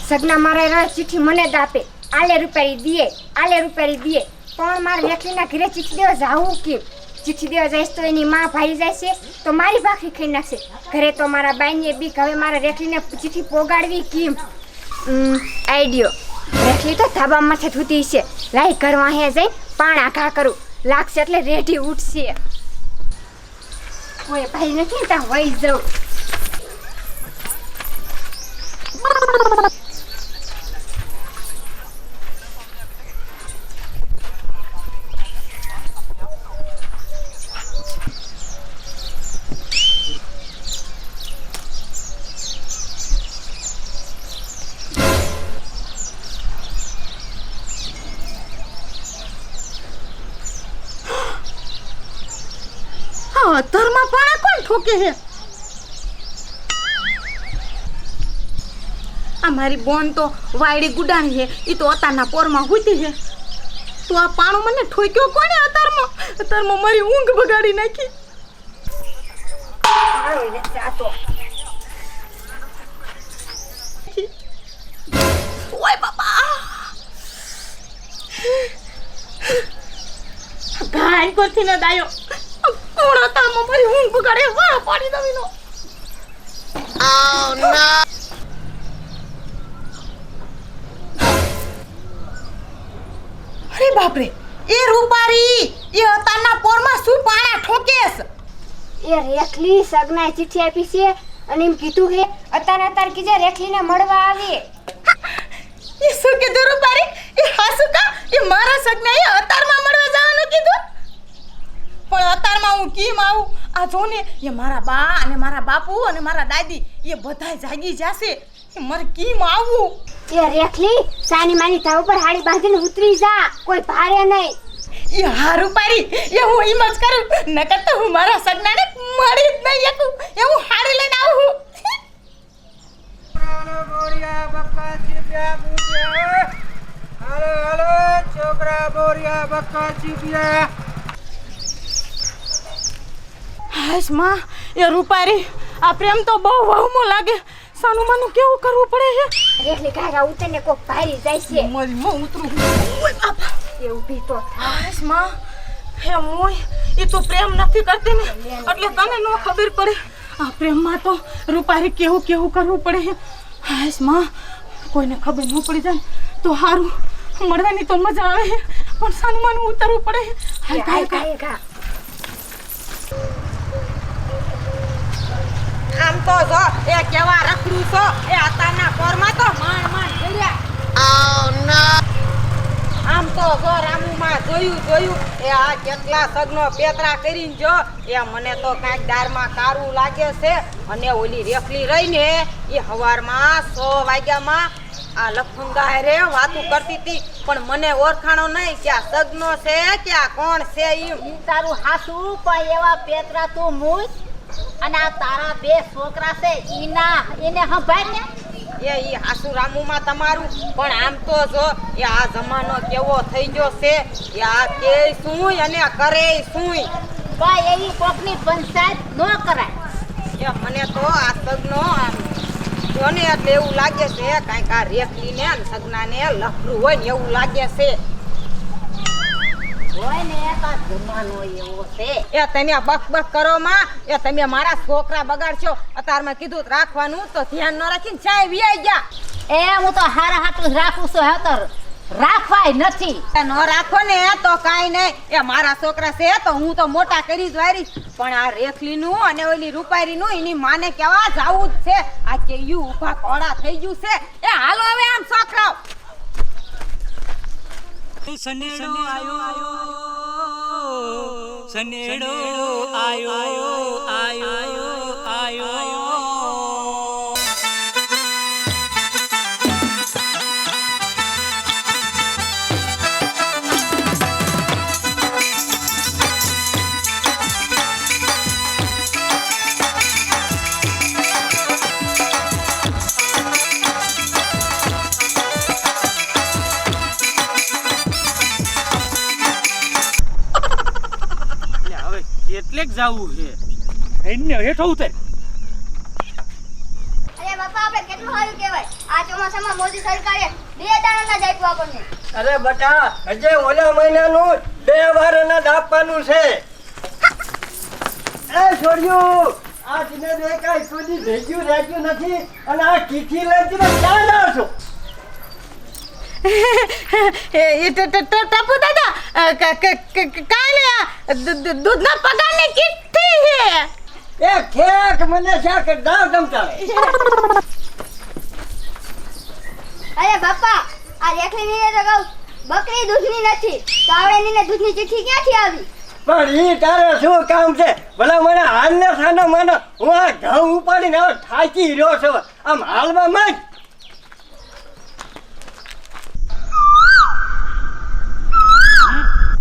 સગના મારા ચિઠ્ઠી મને જ આપે, આલે રૂપિયા દીએ પણ મારે રેખલીના ઘરે ચિઠ્ઠી દેવા જાવું કેમ? ચિઠ્ઠી દેવા જઈશ તો એની માં ભાઈ જાય છે તો મારી ભાખરી ખાઈ નાખશે. ઘરે તો મારા બાઈને બીક, હવે મારે રેખલીને ચિઠ્ઠી પોગાડવી કેમ? આઈડિયો, રેખલી તો ધાબા માથે થૂતી છે. લાઈ ઘરમાં હે જઈ પાણા ઘા કરું, લાગશે એટલે રેઢી ઉઠશે. કોઈ ભાઈ નથી ત્યાં વહી જાઉં. ધરમાં પાણા કોણ ઠોકે છે? આ મારી બોન તો વાયડી ગુડાણી છે, એ તો અતારના પોરમાં હુતી છે. તો આ પાણો મને ઠોક્યો કોણે? અતારમાં મારી ઊંઘ બગાડી નાખી. ઓય બાપા, ગાય કોથી ન દાયો કોણ અતારમાં મારી ઊંઘ બગાડે. વાહ પાડી દવીનો. Oh no. અરે બાપરે, એ રૂપારી એ અતારના પોરમાં શું પાણા ઠોકેસ? એ રેખલી સગનાએ ચિઠ્ઠી આપી છે અને એમ કીધું કે અત્યારે કીજે રેખલીને મળવા આવે. એ શું કીધું રૂપારી? એ હાસુ કા? એ મારા સગનાએ અતારમાં મળવા જવાનું કીધું? પણ અતારમાં હું કેમ આવું? આ જો ને, એ મારા બા અને મારા બાપુ અને મારા દાદી એ બધા જાગી જશે. મારે કેમ આવવું? એ રેખલી સાની માની ધાવ પર હાડી બાંધીને ઉતરી જા, કોઈ ભારે નહીં. એ હારું પારી, એ હું એમ જ કરું. નકર તો હું મારા સગનાને મળી જ નહીં શકું. એ હું હાડી લઈને આવું. બોરિયા બક્કા ચીપિયા બુટિયા, હાલો છોકરા બોરિયા બક્કા ચીપિયા. હાશ માં, એ રૂપારી આ પ્રેમ તો બહુ વહમો લાગે. સાનું માનું કેવું કરવું પડે છે? રેખલી કાકા ઉતરને કોક ભારી જાય છે. મારી માં ઉતરું. ઓય બાપા, એ ઊભી તો હાશ માં, હે મોય એ તો પ્રેમ નથી કરતી ને, એટલે તને નો ખબર પડે. આ પ્રેમમાં તો રૂપારી કેવું કરવું પડે છે. હાશ માં, કોઈને ખબર ન પડી જાય તો હારું. મળવાની તો મજા આવે છે, પણ સાનું માનું ઉતરવું પડે છે. હાય કાય. આમ તો જો એ કેવા રખડું છો, એ અતારના પોરમાં તો માણ કર્યા. ઓ નો. આમ તો જો રામુમાં જોયું એ આ કેટલા સગનો પેતરા કરીને જો, એ મને તો કાંઈક દારમાં કારું લાગે છે. અને ઓલી રેખલી રહીને એ હવારમાં 6 વાગ્યામાં આ લખુંગા રે વાતું કરતી હતી, પણ મને ઓળખાણો નહીં કે આ સગનો છે કે આ કોણ છે. ઈ તારું હાસુ, પણ એવા પેતરા તું મૂય અને આ તારા 2 છોકરા છે એને સંભાળ ને. એ હાસુ રામુમાં તમારું, પણ આમ તો જો એ આ જમાનો કેવો થઈ ગયો છે. એ આ કે શું અને કરે શું? ભાઈ એવી કોકની પંચાયત ન કરાય. એ મને તો આ સગનો જોને એટલે એવું લાગે છે કાંઈક આ રેખલીને અને સગનાને લફરું હોય ને એવું લાગે છે. હોય ને આ જમાનો એવો છે. એ તમે બક કરો માં, એ તમે મારા છોકરા બગાડશો. અતારમાં કીધું રાખવાનું તો ધ્યાન ન રાખીને ચાય વિયાઈ ગયા. એ હું તો હારા હાટું રાખું છું, હેતર રાખવાય નથી. ન રાખો ને તો કાંઈ નહીં. એ મારા છોકરા છે તો હું તો મોટા કરી જ વારી, પણ આ રેખલીનું અને ઓલી રૂપારીનું એની માને કેવા જાવું જ છે. આ કે યુ ઊભા કોડા થઈ ગયું છે. એ હાલો હવે આમ છોકરાઓ. સનેડો આયો, સનેડો આયો. એટલે જ જાવું છે. એને હેઠો ઉતર. અરે બાપા, આપણે કેટલું સારું કહેવાય. આ ચોમાસામાં મોદી સરકારે 2 દાણાના જ આપ્યું આપણને. અરે બટા હજે ઓલા મહિનાનું 2 વાર અનાજ આપવાનું છે. એ છોડ્યું આ દિને દે કાઈ કોઈ ભેગ્યું નથી અને આ કીથી લઈ તમે ક્યાં જાવ છો? ટપુ દાદા કાલે દૂધના પગારની ચિઠ્ઠી છે. એ ખેક મને શાક દાવ ધમતાવે. અરે બાપા આ રેખલીની તો કહું બકરી દૂધની નથી તો આવડેની દૂધની ચિઠ્ઠી ક્યાંથી આવી? પણ ઈ તારે શું કામ છે? ભલા મને હાલને સાનો માનો હું આ ઘઉં ઉપાડીને હવે થાકી રહ્યો છું. આમ હાલમાં માંગ.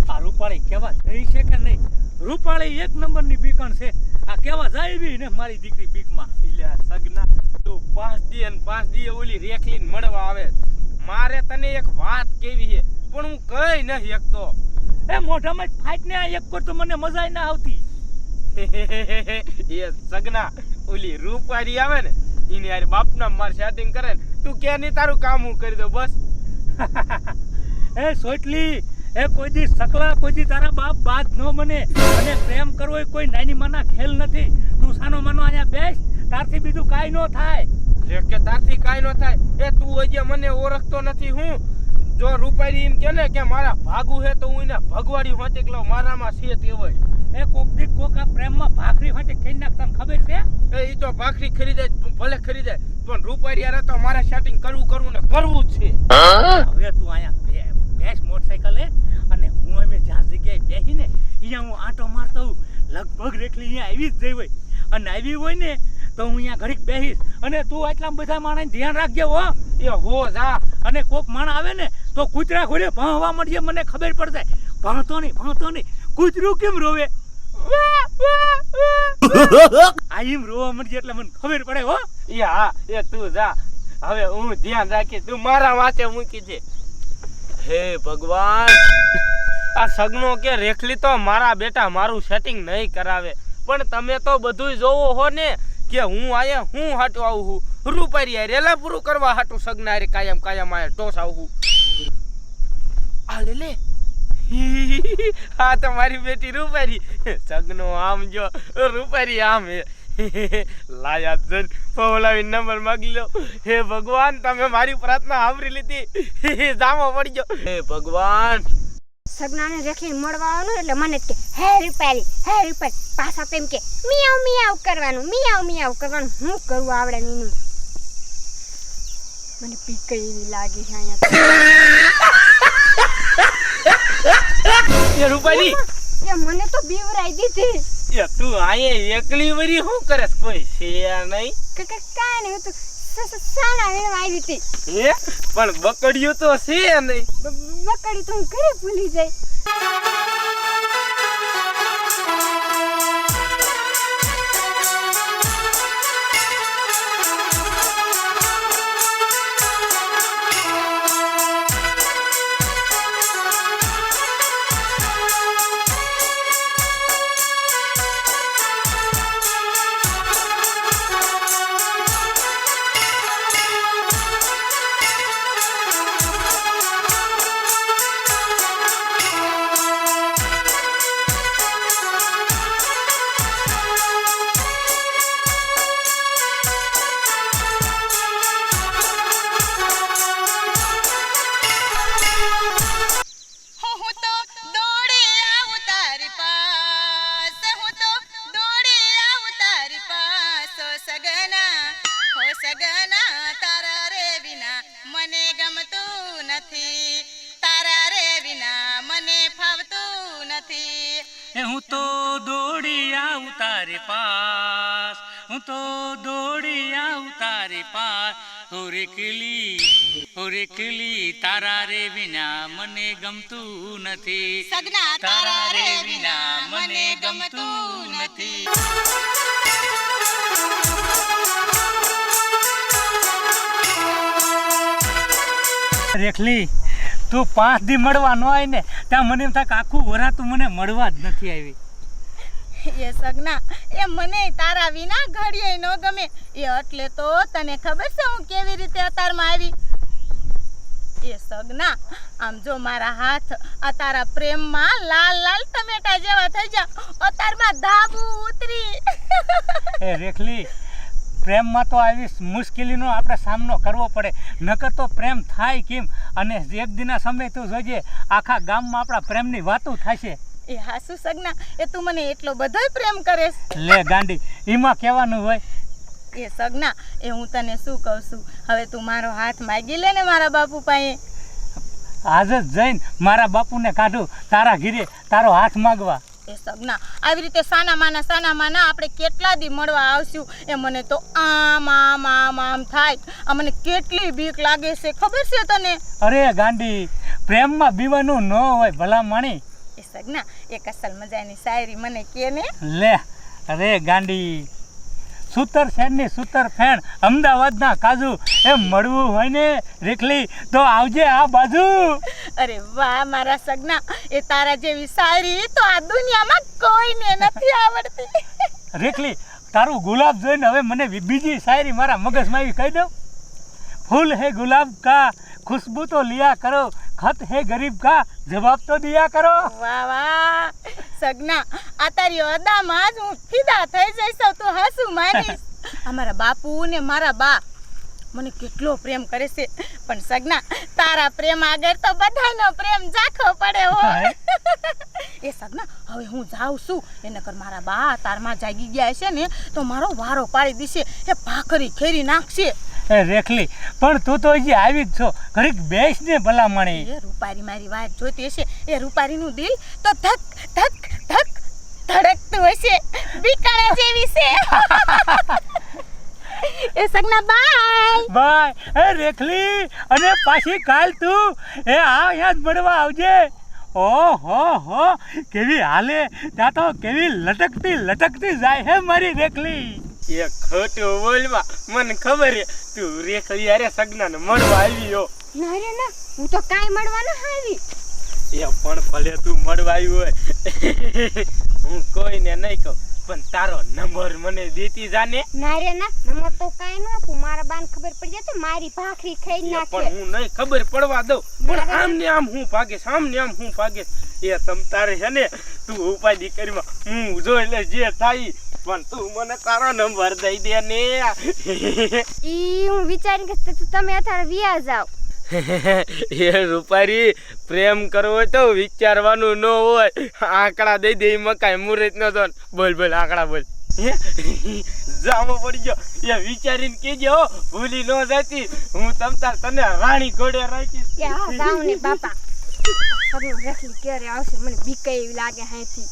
આ રૂપાળી કેવા જઈ છે કે નહીં? રૂપાળી 1 નંબરની બીકણ છે. આ કેવા જાય બી ને મારી દીકરી બીકમાં. એટલે સગના તું 5 દી અને 5 દી ઓલી રેખલીને મળવા આવે. મારે તને એક વાત કેવી છે પણ હું કઈ નહીં શકતો. એ મોઢામાં ફાઈટ ને આ એક કર તો મને મજા ના આવતી. એ સગના ઓલી રૂપારી આવે ને એને યાર બાપના માર સેટિંગ કરે ને તું કે નહીં તારું કામ હું કરી દઉં બસ. એ સોટલી એ કોઈ દી સકલા કોઈ દી તારા બાપ બાદ ન બને અને પ્રેમ કરવો એ કોઈ નાની માના ખેલ નથી. તું સાનો માનો અહીંયા બેસ તારથી બીજું કાઈ ન થાય. જે કે તારથી કાઈ ન થાય એ તું હજી મને ઓળખતો નથી. હું જો રૂપારી એમ કે ને કે મારા ભાગું છે તો હું એને ભગવાડી હોતી કે મારામાં છે તે હોય. એ કોક દી કોક આ પ્રેમમાં ભાખરી હોય ખાઈ નાખતા ખબર છે? એ ઈ તો ભાખરી ખરીદે ભલે ખરીદે પણ રૂપારી યાર તો મારે સેટિંગ કરવું ને કરવું જ છે. હવે તું અહીંયા બેસ મોટરસાઇકલ લે અને હું અમે જ્યાં જગ્યાએ બેસીને અહીંયા હું આંટો મારતો હોઉં. લગભગ રેખલી અહીંયા આવી જ જઈ હોય અને આવી હોય ને તો હું અહીંયા ઘડીક બેસીશ અને તું આટલા બધા માણસને ધ્યાન રાખજે હો. એ હો જા. અને કોક માણસ આવે ને તો કૂતરા ઘોડે ભાંવા મળશે મને ખબર પડશે. ભાંતો નહીં કૂતરું કેમ રોવે? આ એમ રોવા મળશે એટલે મને ખબર પડે હો. એ હા એ તું જા. હવે હું ધ્યાન રાખી તું મારા વાંચે મૂકી દે. હે ભગવાન આ સગનો કે રેખલી તો મારા બેટા મારું સેટિંગ નહીં કરાવે પણ તમે તો બધુંય જોવો હો ને કે હું આયા હું હાટું આવું છું. રૂપારી રેલા પૂરું કરવા હાટું સગના રે કાયમ આયા ટોસ આવું. આ લે હા તમારી બેટી રૂપારી. સગનો આમ જો રૂપારી આમ હે. લાયા જન પવલાવી નંબર માગી લો. હે ભગવાન તમે મારી પ્રાર્થના આવરી લીધી. જામો પડી ગયો. હે ભગવાન સગનાને રેખલીને મળવા આવવાનું એટલે મને જ કે હે રૂપારી પાછા તો એમ કે મિયાવ કરવાનું. હું કરવું આવડે નીનું? મને પીક એવી લાગી છે અહીંયા. એ રૂપારી એ મને તો બીવરાઈ દીધી. એ તું આયે એકલી વરી શું કરે? કોઈ છે નહીં? કાંઈ નહીં, હું તો સાણા વેણવા આવી હતી. હે પણ બકડ્યું તો છે નહીં. બકડી તો હું ઘરે ભૂલી જાય. હું તો દોડી આવું તારી પાસ, હું તો દોડી આવું તારી પાસ. ઓ રેખલી તારા રે વિના મને ગમતું નથી. સગના તારા રે વિના મને ગમતું નથી. રેખલી તું 5 દી મળવા ન આવી ને ત્યાં મને એમ થાય કે આખું વરા તું મને મળવા જ નથી આવી. એ સગના એ મને તારા વિના ઘડીએ ન ગમે એ એટલે તો તને ખબર છે હું કેવી રીતે અતારમાં આવી એ સગના આમ જો મારા હાથ આ તારા પ્રેમમાં લાલ લાલ ટમેટા જેવા થઈ જા અતારમાં ધાબુ ઉતરી એ રેખલી પ્રેમમાં તો આવી મુશ્કેલીનો આપણે સામનો કરવો પડે નકર તો પ્રેમ થાય કેમ અને એક દિના સમય તું જોજે આખા ગામમાં આપણા પ્રેમની વાતો થશે એ હાસુ સગના એ તું મને એટલો બધોય પ્રેમ કરે લે ગાંડી એમાં કહેવાનું હોય એ સગના એ હું તને શું કહું છું હવે તું મારો હાથ માગી લે ને મારા બાપુ પાસે આજ જ જઈને મારા બાપુને કાઢું તારા ઘીરે તારો હાથ માગવા એ સગના આવી રીતે સાના માના આપણે કેટલા દી મળવા આવશું એ મને તો આમ થાય આ મને કેટલી બીક લાગે છે ખબર છે તને અરે ગાંડી પ્રેમમાં બીવાનું ન હોય ભલા માણી એ સગના એક અસલ મજાની શાયરી મને કે ને લે અરે ગાંડી સૂતર શેરની સૂતર ફેણ અમદાવાદના કાજુ એ મળવું હોય ને રેખલી તો આવજે આ બાજુ અરે વાહ મારા સગના એ તારા જેવી શાયરી તો આ દુનિયામાં કોઈને નથી આવડતી રેખલી તારું ગુલાબ જોઈને હવે મને બીજી શાયરી મારા મગજમાં આવી કહી દઉં ફૂલ હે ગુલાબ કા खुशबू तो लिया करो खत है गरीब का जवाब तो दिया करो वाह सगना आ तारी अदाમાં જ હું ફિદા થઈ જઈશ તું હાસુ માનીશ અમારા બાપુ ને મારા બા મને કેટલો પ્રેમ કરે છે પણ સગના તારા પ્રેમ આગળ તો બધાનો પ્રેમ ઝાખો પડે હો એ સગના હવે હું જાઉં છું એને કર મારા બા તારમાં જાગી ગયા છે ને તો મારો વારો પાડી દીશે એ ભાખરી ખેરી નાખશે એ રેખલી પણ તું તો હજી આવી જ છો ઘડીક બેસ ને ભલા મણી એ રૂપારી મારી વાત જોતી હશે એ રૂપારીનું દિલ તો ધક ધક ધક ધડકતું હશે બીકાણા જેવી છે એ સગના બાય એ રેખલી અને પાછી કાલ તું એ અહીંયા જ મળવા આવજે ઓહો હો કેવી હાલે ત્યાં તો કેવી લટકતી જાય હે મારી રેખલી એ ખોટું બોલવા મને ખબર હે તું રેખલી અરે સગનાને મળવા આવી હો ના રે ના હું તો કાંઈ મળવા ન આવી એ પણ ભલે તું મળવા આવી હોય હું કોઈને નહીં કહું પણ તારો નંબર મને દેતી જાને ના રે ના નંબર તો કાંઈ ન આપું મારા બાને ખબર પડી જાય તો મારી ભાખરી ખાઈ નાખે પણ હું નહીં ખબર પડવા દઉં પણ આમ ને આમ હું ભાગીશ એ તમ તારે છે ને તું ઉપાધિ કરીમાં હું જોઈ લે જે થાય પણ તું મને તારો નંબર દઈ દે ને ઈ હું વિચારી કે તમે અત્યારે વિયા જાવ એ રૂપારી પ્રેમ કરવો હોય તો વિચારવાનું ન હોય આંકડા દઈ દે મકાઈ મુરત નો તો બોલ આંકડા બોલ જામો પડી ગયો એ વિચારીને કેજે હો ભૂલી ન જતી હું તને રાણી ઘોડે રાખીશ યા જાવ ને બાપા સગનો રેખલી ક્યારે આવશે મને બીક એવી લાગે હાથી